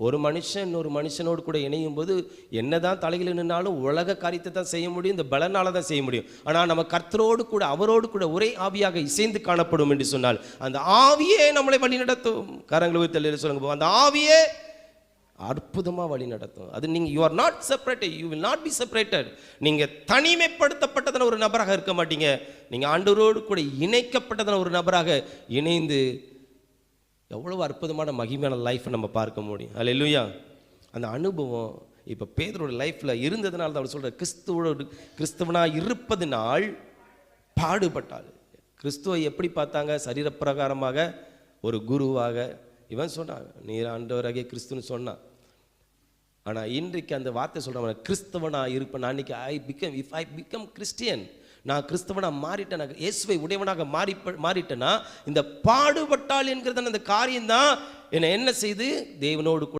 ஒரு மனுஷன் இன்னொரு மனுஷனோடு கூட இணையும் போது என்னதான் தலையில் நின்னாலும் உலக காரியத்தை தான் செய்ய முடியும், இந்த பலனால தான் செய்ய முடியும். ஆனால் நம்ம கர்த்தரோடு கூட அவரோடு கூட ஒரே ஆவியாக இசைந்து காணப்படும் என்று சொன்னால் அந்த ஆவியே நம்மளை வழி நடத்தும். கரங்களை உயர்த்தி சொல்லுங்க, அந்த ஆவியே அற்புதமாக வழி நடத்தும். அது நீங்கள் you are not separated, you will not be separated. நீங்கள் தனிமைப்படுத்தப்பட்டதான ஒரு நபராக இருக்க மாட்டீங்க. நீங்கள் ஆண்டவரோடு கூட இணைக்கப்பட்டதான ஒரு நபராக இணைந்து எவ்வளவு அற்புதமான மகிமையான லைஃப் நம்ம பார்க்க முடியும். அல்லேலூயா. அந்த அனுபவம் இப்போ பேதுருவோட லைஃப்பில் இருந்ததுனால தான் அவர் சொல்கிற கிறிஸ்துவனாக இருப்பதனால் பாடுபட்டாள். கிறிஸ்துவை எப்படி பார்த்தாங்க? சரீரப்பிரகாரமாக ஒரு குருவாக இவன் சொன்னான், நீர் ஆண்டவராகிய கிறிஸ்துன்னு சொன்னான். ஆனால் இன்றைக்கு அந்த வார்த்தை சொல்கிறவன் கிறிஸ்தவனாக இருப்பேன். நான் இன்னைக்கு இஃப் ஐ பிகம் கிறிஸ்டியன், நான் கிறிஸ்தவனாக மாறிட்டேன், நான் இயேசுவை உடையவனாக மாறிட்டேன்னா இந்த பாடுபட்டால் என்கிறதான அந்த காரியம்தான் என்னை என்ன செய்து தேவனோடு